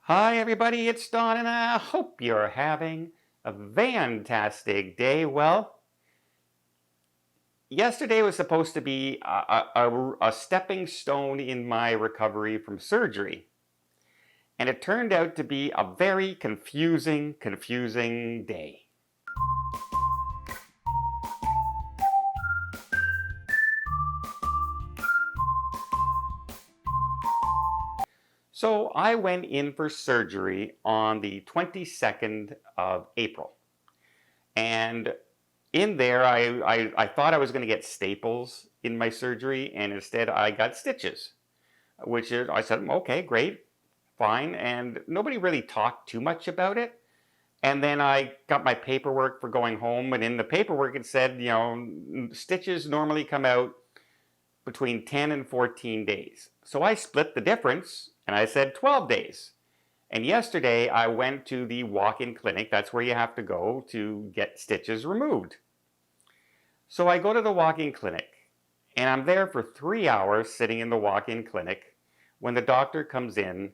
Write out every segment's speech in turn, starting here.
Hi everybody, it's Don and I hope you're having a fantastic day. Well, yesterday was supposed to be a stepping stone in my recovery from surgery. And it turned out to be a very confusing day. So I went in for surgery on the 22nd of April. And in there, I thought I was going to get staples in my surgery, and instead I got stitches, which is, I said, okay, great, fine. And nobody really talked too much about it. And then I got my paperwork for going home, and in the paperwork it said, stitches normally come out between 10 and 14 days. So I split the difference, and I said 12 days. And yesterday I went to the walk-in clinic. That's where you have to go to get stitches removed. So I go to the walk-in clinic, and I'm there for 3 hours sitting in the walk-in clinic when the doctor comes in,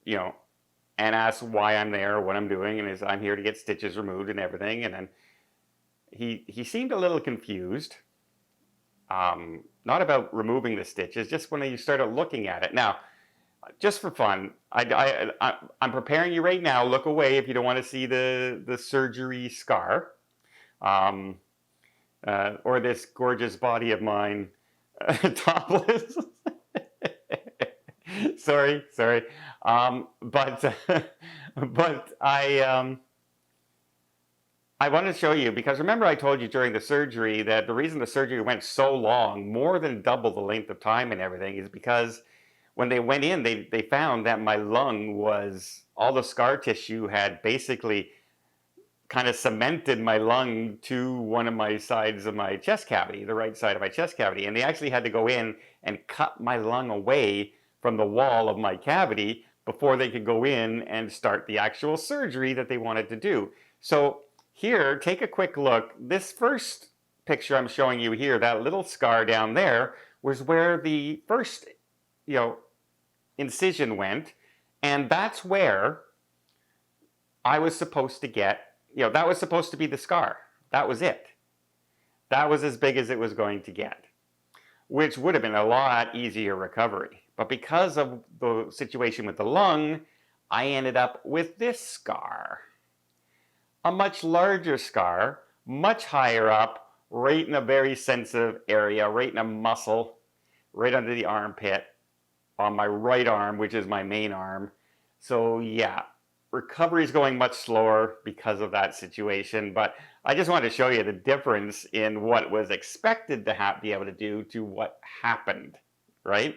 and asks why I'm there, what I'm doing, and I'm here to get stitches removed and everything. And then he seemed a little confused, not about removing the stitches, just when you started looking at it. Now, just for fun, I'm preparing you right now. Look away if you don't want to see the surgery scar, or this gorgeous body of mine topless. sorry. But I wanted to show you, because remember I told you during the surgery that the reason the surgery went so long, more than double the length of time and everything, is because when they went in, they found that my lung was, all the scar tissue had basically kind of cemented my lung to one of my sides of my chest cavity, the right side of my chest cavity. And they actually had to go in and cut my lung away from the wall of my cavity before they could go in and start the actual surgery that they wanted to do. So here, take a quick look. This first picture I'm showing you here, that little scar down there, was where the first, incision went, and that's where I was supposed to get, that was supposed to be the scar. That was it. That was as big as it was going to get, which would have been a lot easier recovery. But because of the situation with the lung, I ended up with this scar. A much larger scar, much higher up, right in a very sensitive area, right in a muscle, right under the armpit, on my right arm, which is my main arm. So yeah, recovery is going much slower because of that situation. But I just wanted to show you the difference in what was expected to be able to do to what happened, right?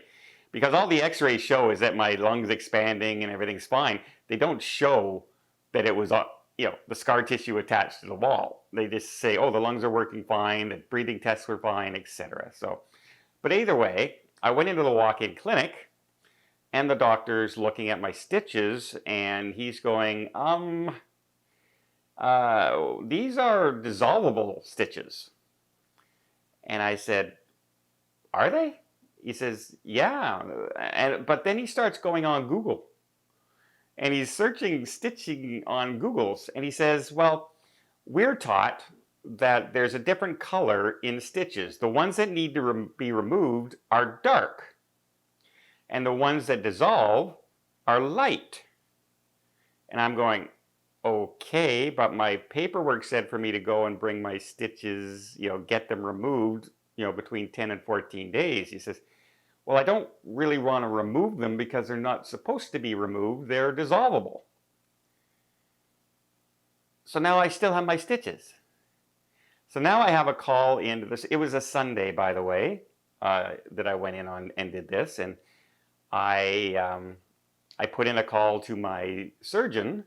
Because all the x-rays show is that my lungs expanding and everything's fine. They don't show that it was, the scar tissue attached to the wall. They just say, oh, the lungs are working fine, the breathing tests were fine, etc. So, but either way, I went into the walk-in clinic, and the doctor's looking at my stitches, and he's going, these are dissolvable stitches. And I said, are they? He says, yeah. But then he starts going on Google, and he's searching stitching on Google, and he says, well, we're taught that there's a different color in stitches. The ones that need to be removed are dark, and the ones that dissolve are light. And I'm going, okay, but my paperwork said for me to go and bring my stitches, get them removed, between 10 and 14 days. He says, well, I don't really want to remove them because they're not supposed to be removed. They're dissolvable. So now I still have my stitches. So now I have a call into this. It was a Sunday, by the way, that I went in on and did this. And I put in a call to my surgeon,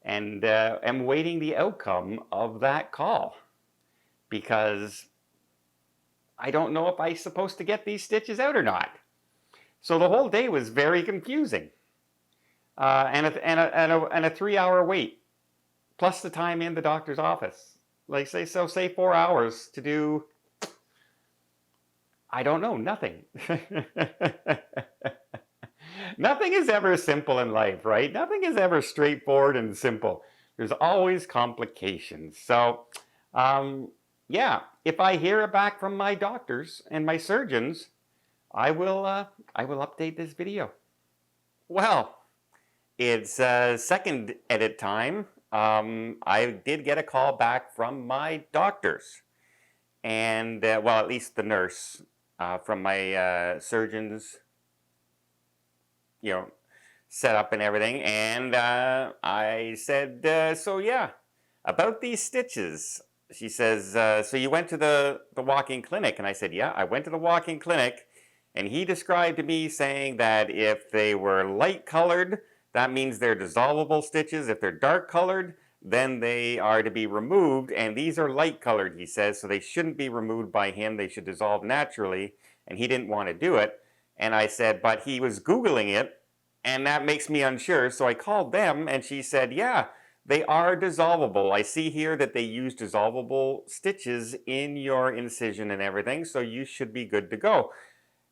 and am waiting the outcome of that call, because I don't know if I'm supposed to get these stitches out or not. So the whole day was very confusing, and a 3-hour wait, plus the time in the doctor's office. Like say 4 hours to do, I don't know, nothing. Nothing is ever simple in life, right? Nothing is ever straightforward and simple. There's always complications. So, yeah, if I hear back from my doctors and my surgeons, I will update this video. Well, it's second edit time. I did get a call back from my doctors, and well, at least the nurse from my surgeons, you know, setup and everything. And I said, so yeah, about these stitches. She says, so you went to the walk-in clinic? And I said, yeah, I went to the walk-in clinic. And he described to me saying that if they were light colored, that means they're dissolvable stitches. If they're dark colored, then they are to be removed. And these are light colored, he says, so they shouldn't be removed by him. They should dissolve naturally. And he didn't want to do it. And I said, but he was Googling it, and that makes me unsure. So I called them, and she said, yeah, they are dissolvable. I see here that they use dissolvable stitches in your incision and everything, so you should be good to go.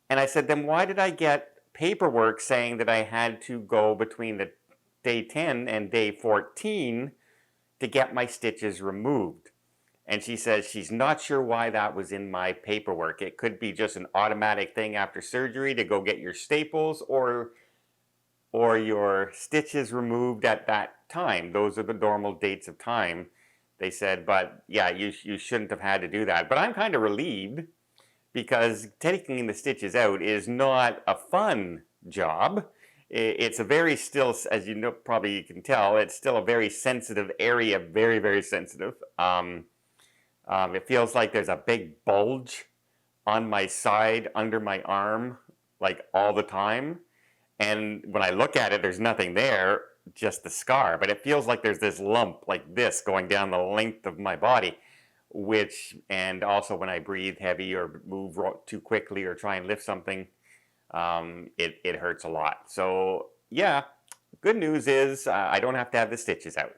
And I said, then why did I get paperwork saying that I had to go between the day 10 and day 14 to get my stitches removed? And she says she's not sure why that was in my paperwork. It could be just an automatic thing after surgery to go get your staples or your stitches removed at that time. Those are the normal dates of time, they said. But yeah, you shouldn't have had to do that. But I'm kind of relieved, because taking the stitches out is not a fun job. It's a very still, as you know, probably you can tell, it's still a very sensitive area, very, very sensitive. It feels like there's a big bulge on my side under my arm, like all the time. And when I look at it, there's nothing there, just the scar. But it feels like there's this lump like this going down the length of my body. And also when I breathe heavy or move too quickly or try and lift something, it hurts a lot. So yeah, good news is I don't have to have the stitches out.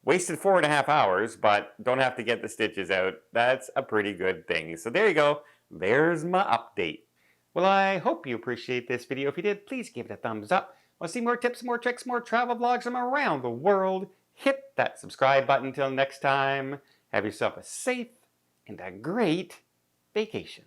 Wasted 4.5 hours, but don't have to get the stitches out. That's a pretty good thing. So there you go. There's my update. Well, I hope you appreciate this video. If you did, please give it a thumbs up. Want to see more tips, more tricks, more travel vlogs from around the world? Hit that subscribe button. Until next time. Have yourself a safe and a great vacation.